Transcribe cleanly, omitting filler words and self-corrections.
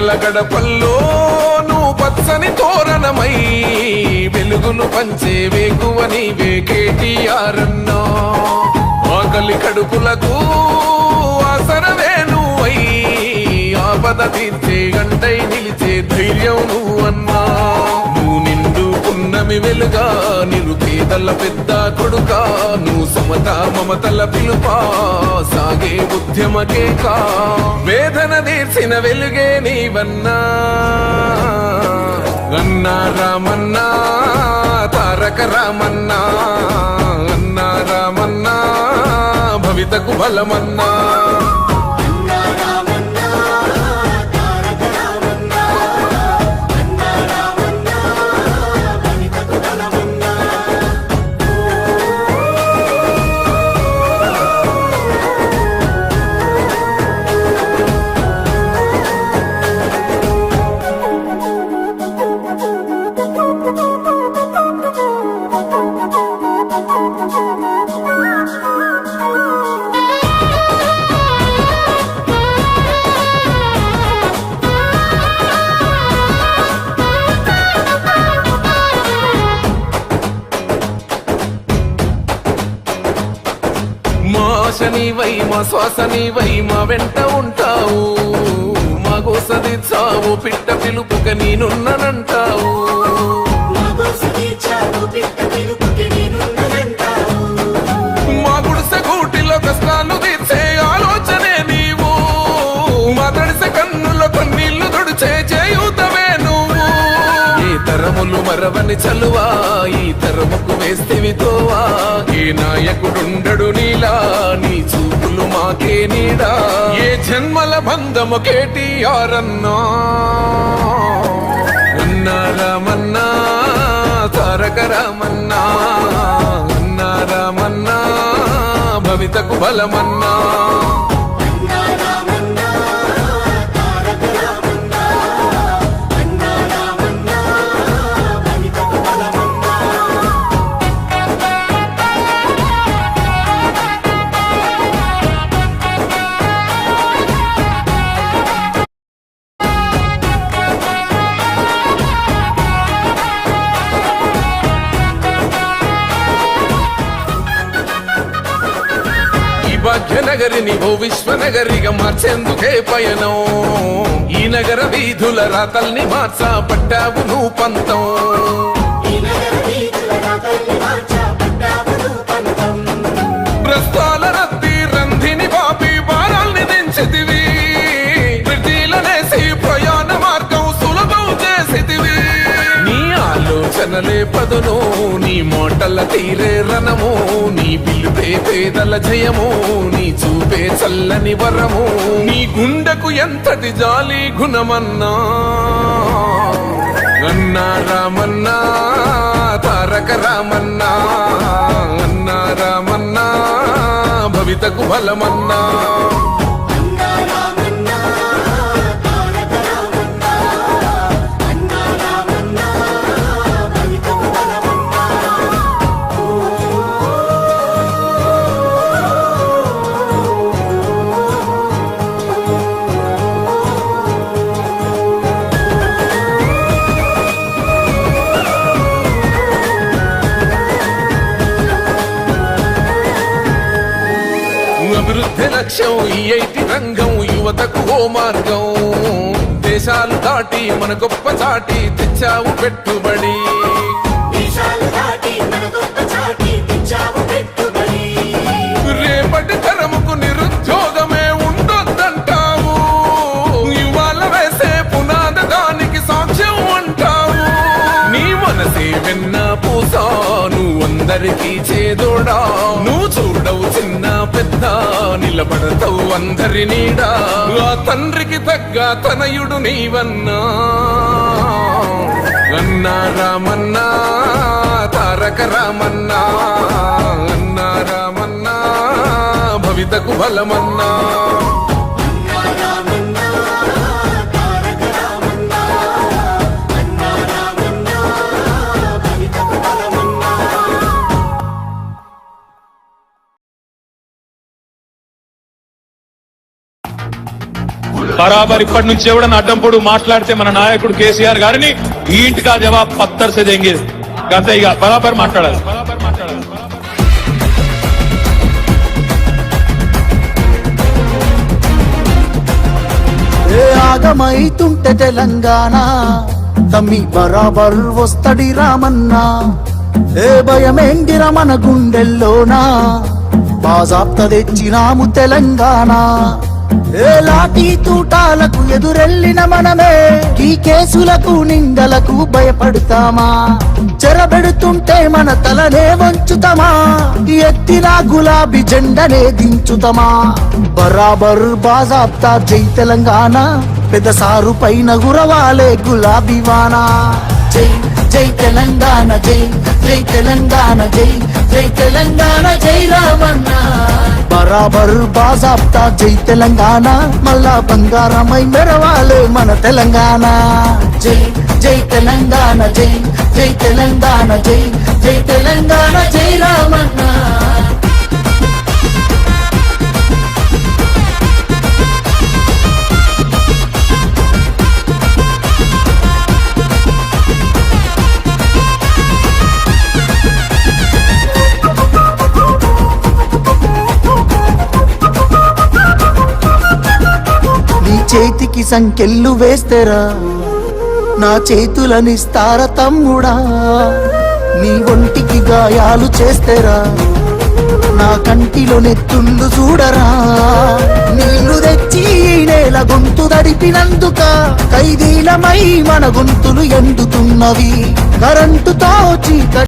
పేదల గడపల్లో నువ్వు పచ్చని తోరణమై వెలుగును పంచే వేకువ నీవే కేటీఆర్ అన్నా. ఆకలి కడుపులకు ఆసరవే నువ్వై ఆపద తీర్చే గంటై నిలిచే ధైర్యం నువ్వన్నా. నువ్వు నిండుకున్నమి వెలుగా నిరుపేదల పెద్ద కొడుకా. నువ్వు సమత మమతల పిలుపా సాగే ఉద్యమకేకా. వేదన తీర్చిన వెలుగే నీవన్నా. అన్నా రామన్నా తారక రామన్నా. అన్నా రామన్నా భవితకు బలమన్నా. నీవై మా శ్వాస నీవై మా వెంట ఉంటావు. మా గోసదిచ్చావు పిట్ట పిలుపుక నేనున్నానంటావు. మా గుడిసె గూటిలో కష్టాలు తీర్చే ఆలోచనే నీవు. మా తడిసె కన్నులో కన్నీళ్లు తుడిచే చేయూతవే నువ్వు. ఏ తరములు మరవని చలువా ఈ తరముకు వేస్తేవి తోవా. ఏ నాయకుడుండడు నీలా నీ చూపులు మాకే నీడా. ఏ జన్మల బంధము కేటీఆర్ అన్నా. అన్నా రామన్నా తారక రామన్నా. అన్నా రామన్నా భవితకు బలమన్నా. భాగ్యనగరిని ఓ విశ్వనగరిగా మార్చేందుకే పయనం. ఈ నగర వీధుల రాతల్ని మార్చా పట్టావు నువ్వు పంతం. ప్రస్తాల రద్ది రంధిని బాపి భారాల్ని దించితివి. ప్రతిలనేసి ప్రయాణ మార్గం సులభం చేసితివి. నీ ఆలోచనలే పదును నీ మోటల తీరే రణము. నీ పిలుపే పేదల జయము. నీ చూపే చల్లని వరము. నీ గుండెకు ఎంతటి జాలి గుణమన్నా. అన్నా రామన్నా తారక రామన్నా. అన్నా రామన్నా భవితకు బలమన్నా. అభివృద్ధి లక్ష్యం ఈ ఐటి రంగం యువతకు ఓ మార్గం. దేశాలు దాటి మన గొప్ప చాటి తెచ్చావు పెట్టుబడి. రేపటి తరముకు నిరుద్యోగమే ఉండొద్దంటావు. ఇవాళ వేసే పునాద దానికి సాక్ష్యం అంటావు. నీ మనసే వెన్న పూసా నువ్వు అందరికీ చేదోడా. నువ్వు చూడవు చిన్న పెద్ద నిలబడతావు అందరి నీడా. ఆ తండ్రికి తగ్గ తనయుడు నీవన్నా. అన్నా రామన్నా తారక రామన్నా. అన్నా రామన్నా భవితకు బలమన్నా. బరాబర్ ఇప్పటి నుంచి ఎవడన్నా అడ్డంపొడు మాట్లాడితే మన నాయకుడు కేసీఆర్ గారిని ఈ ఇంటికి ఆ జవాబు పత్తర్ సే దేంగే అంతే ఇక బరాబర్ మాట్లాడాలి. ఆగమైతుంటే తెలంగాణ తమ్మి బరాబర్ వస్తడి రామన్నా. ఏ భయమేంగిర మన గుండెల్లోనా బాజాప్త తెచ్చినాము తెలంగాణ. ఏ లాఠీ తూటాలకు ఎదురెళ్ళిన మనమే ఈ కేసులకు నిందలకు భయపడతామా? చెరబెడుతుంటే మన తలనే వంచుతామా? ఎత్తిన గులాబీ జెండనే దించుతామా? బరాబర్ బాజాప్తా జై తెలంగాణ, పెద్ద సారు పైన గురవాలే గులాబీ వానా. జై జై తెలంగాణ, జై జై తెలంగాణ, జై జై తెలంగాణ, జై రామన్న. బరాబర్ బాజాప్తా జై తెలంగాణ, మళ్ళా బంగారమై మెరవాలే మన తెలంగాణ. జై జై తెలంగాణ, జై జై తెలంగాణ, జై జై తెలంగాణ, జై రామన్న. చేతికి సంకెళ్ళు వేస్తేరా నా చేతులనిస్తార తమ్ముడా. నీ ఒంటికి గాయాలు చేస్తేరా నా కంటిలో నెత్తుళ్ళు చూడరా. నీళ్లు తెచ్చి నేల గొంతు దడిపినందుక ఖైదీలమై మన గొంతులు ఎండుతున్నవి. కరెంటుతో చీకటి